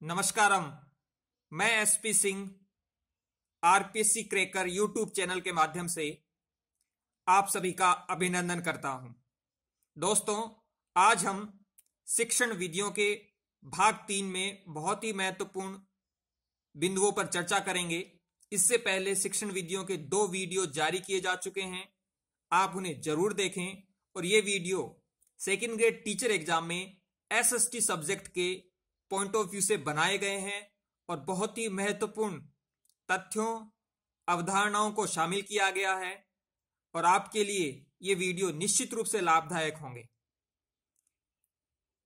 नमस्कारम। मैं SP Singh RPC cracker YouTube channel के माध्यम से आप सभी का अभिनंदन करता हूं। दोस्तों, आज हम शिक्षण विधियों के भाग 3 में बहुत ही महत्वपूर्ण बिंदुओं पर चर्चा करेंगे। इससे पहले शिक्षण विधियों के 2 वीडियो जारी किए जा चुके हैं, आप उन्हें जरूर देखें। और ये video second grade teacher exam में एसएसटी सब्जेक्ट के पॉइंट ऑफ व्यू से बनाए गए हैं और बहुत ही महत्वपूर्ण तथ्यों अवधारणाओं को शामिल किया गया है और आपके लिए ये वीडियो निश्चित रूप से लाभदायक होंगे।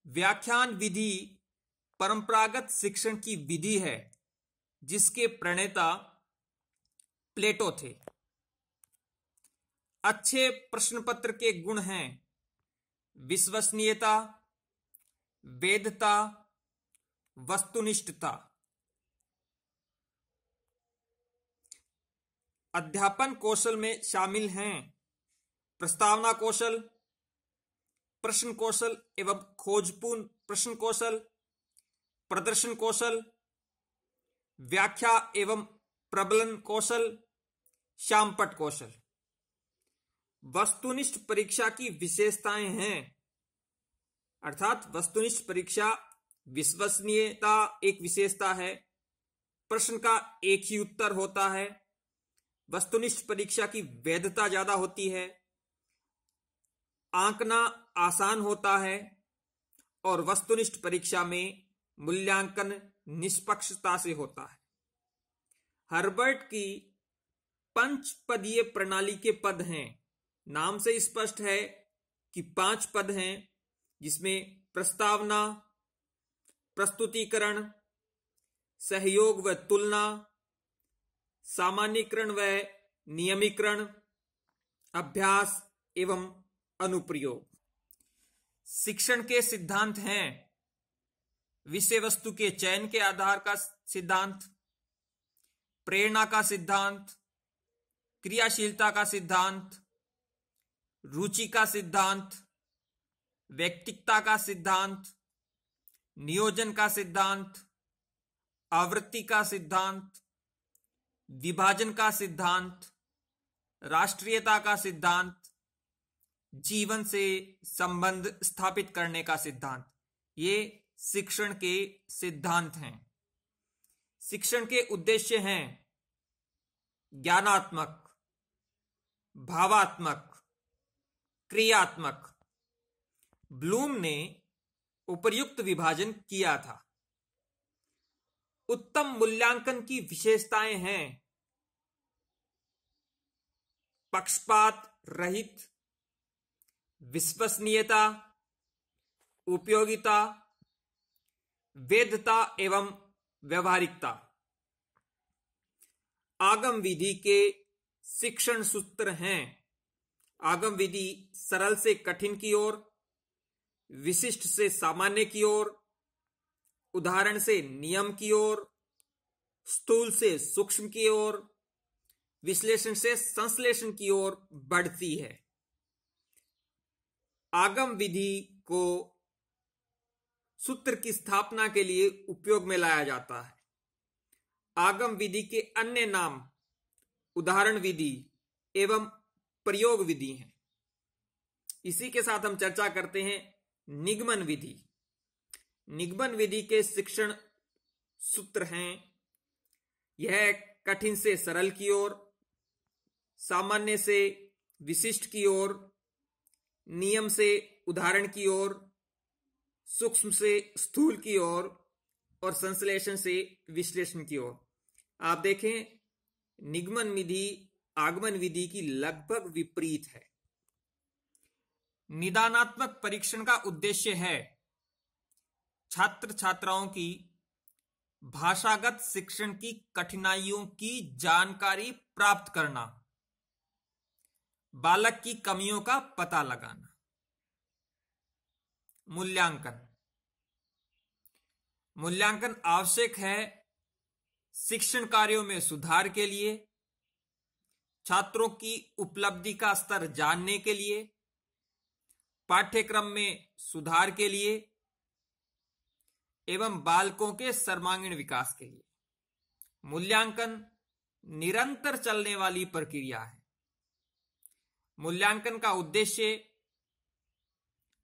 व्याख्यान विधि परंपरागत शिक्षण की विधि है जिसके प्रणेता प्लेटो थे। अच्छे प्रश्न पत्र के गुण हैं विश्वसनीयता, वैधता, वस्तुनिष्ठता। अध्यापन कौशल में शामिल हैं प्रस्तावना कौशल, प्रश्न कौशल एवं खोजपूर्ण प्रश्न कौशल, प्रदर्शन कौशल, व्याख्या एवं प्रबलन कौशल, शामपट कौशल। वस्तुनिष्ठ परीक्षा की विशेषताएं हैं, अर्थात वस्तुनिष्ठ परीक्षा विश्वसनीयता एक विशेषता है, प्रश्न का एक ही उत्तर होता है, वस्तुनिष्ठ परीक्षा की वैधता ज्यादा होती है, आंकना आसान होता है और वस्तुनिष्ठ परीक्षा में मूल्यांकन निष्पक्षता से होता है। हर्बर्ट की पंचपदीय प्रणाली के पद हैं। नाम से स्पष्ट है कि 5 पद हैं, जिसमें प्रस्तावना, प्रस्तुतिकरण, सहयोग व तुलना, सामान्यीकरण व नियमीकरण, अभ्यास एवं अनुप्रयोग। शिक्षण के सिद्धांत हैं विषय वस्तु के चयन के आधार का सिद्धांत, प्रेरणा का सिद्धांत, क्रियाशीलता का सिद्धांत, रुचि का सिद्धांत, व्यक्तिकता का सिद्धांत, नियोजन का सिद्धांत, आवृत्ति का सिद्धांत, विभाजन का सिद्धांत, राष्ट्रीयता का सिद्धांत, जीवन से संबंध स्थापित करने का सिद्धांत। ये शिक्षण के सिद्धांत हैं। शिक्षण के उद्देश्य हैं ज्ञानात्मक, भावात्मक, क्रियात्मक। ब्लूम ने उपर्युक्त विभाजन किया था। उत्तम मूल्यांकन की विशेषताएं हैं पक्षपात रहित, विश्वसनीयता, उपयोगिता, वैधता एवं व्यवहारिकता। आगम विधि के शिक्षण सूत्र हैं आगम विधि सरल से कठिन की ओर, विशिष्ट से सामान्य की ओर, उदाहरण से नियम की ओर, स्थूल से सूक्ष्म की ओर, विश्लेषण से संश्लेषण की ओर बढ़ती है। आगम विधि को सूत्र की स्थापना के लिए उपयोग में लाया जाता है। आगम विधि के अन्य नाम उदाहरण विधि एवं प्रयोग विधि हैं। इसी के साथ हम चर्चा करते हैं निगमन विधि। निगमन विधि के शिक्षण सूत्र हैं यह कठिन से सरल की ओर, सामान्य से विशिष्ट की ओर, नियम से उदाहरण की ओर, सूक्ष्म से स्थूल की ओर और संश्लेषण से विश्लेषण की ओर। आप देखें, निगमन विधि आगमन विधि की लगभग विपरीत है। निदानात्मक परीक्षण का उद्देश्य है छात्र छात्राओं की भाषागत शिक्षण की कठिनाइयों की जानकारी प्राप्त करना, बालक की कमियों का पता लगाना। मूल्यांकन। मूल्यांकन आवश्यक है शिक्षण कार्यों में सुधार के लिए, छात्रों की उपलब्धि का स्तर जानने के लिए, पाठ्यक्रम में सुधार के लिए, एवं बालकों के सर्वांगीण विकास के लिए। मूल्यांकन निरंतर चलने वाली प्रक्रिया है। मूल्यांकन का उद्देश्य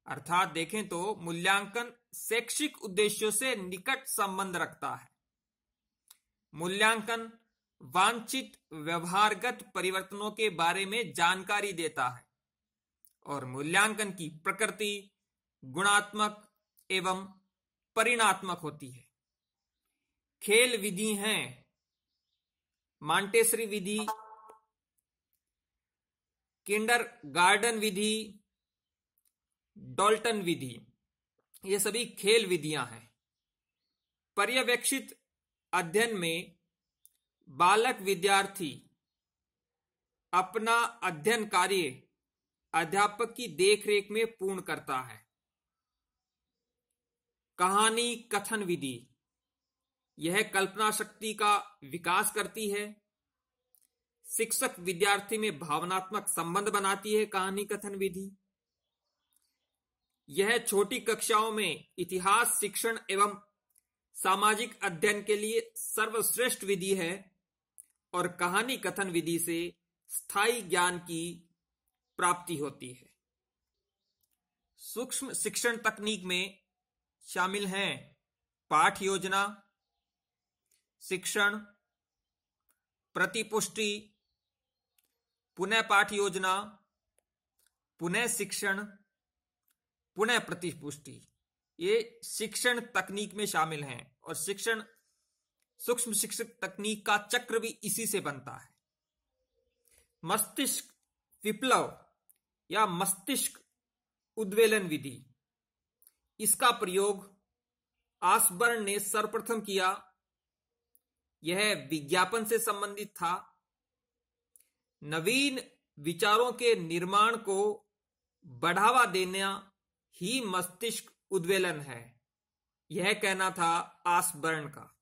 अर्थात देखें तो मूल्यांकन शैक्षिक उद्देश्यों से निकट संबंध रखता है। मूल्यांकन वांछित व्यवहारगत परिवर्तनों के बारे में जानकारी देता है और मूल्यांकन की प्रकृति गुणात्मक एवं परिणात्मक होती है। खेल विधि हैं मॉन्टेसरी विधि, किंडरगार्टन विधि, डॉल्टन विधि, ये सभी खेल विधियां हैं। पर्यवेक्षित अध्ययन में बालक विद्यार्थी अपना अध्ययन कार्य अध्यापक की देखरेख में पूर्ण करता है। कहानी कथन विधि, यह कल्पना शक्ति का विकास करती है। शिक्षक विद्यार्थी में भावनात्मक संबंध बनाती है कहानी कथन विधि। यह छोटी कक्षाओं में इतिहास शिक्षण एवं सामाजिक अध्ययन के लिए सर्वश्रेष्ठ विधि है और कहानी कथन विधि से स्थायी ज्ञान की प्राप्ति होती है। सूक्ष्म शिक्षण तकनीक में शामिल हैं पाठ योजना, शिक्षण, प्रतिपुष्टि, पुनः पाठ योजना, पुनः शिक्षण, पुनः प्रतिपुष्टि। ये शिक्षण तकनीक में शामिल हैं और शिक्षण सूक्ष्म शिक्षण तकनीक का चक्र भी इसी से बनता है। मस्तिष्क विप्लव या मस्तिष्क उद्वेलन विधि, इसका प्रयोग आसबर्न ने सर्वप्रथम किया। यह विज्ञापन से संबंधित था। नवीन विचारों के निर्माण को बढ़ावा देना ही मस्तिष्क उद्वेलन है, यह कहना था आसबर्न का।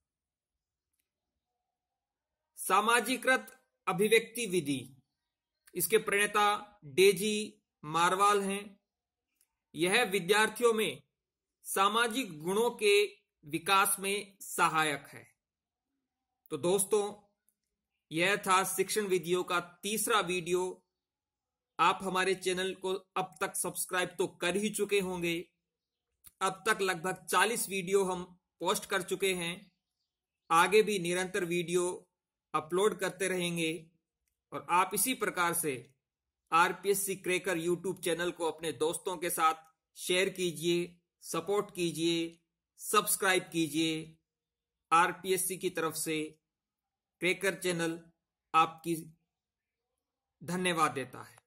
सामाजिकृत अभिव्यक्ति विधि, इसके प्रणेता डेजी मार्वाल हैं। यह विद्यार्थियों में सामाजिक गुणों के विकास में सहायक है। तो दोस्तों, यह था शिक्षण विधियों का तीसरा वीडियो। आप हमारे चैनल को अब तक सब्सक्राइब तो कर ही चुके होंगे। अब तक लगभग 40 वीडियो हम पोस्ट कर चुके हैं। आगे भी निरंतर वीडियो अपलोड करते रहेंगे और आप इसी प्रकार से आरपीएससी क्रैकर यूट्यूब चैनल को अपने दोस्तों के साथ शेयर कीजिए, सपोर्ट कीजिए, सब्सक्राइब कीजिए। आरपीएससी की तरफ से क्रैकर चैनल आपकी धन्यवाद देता है।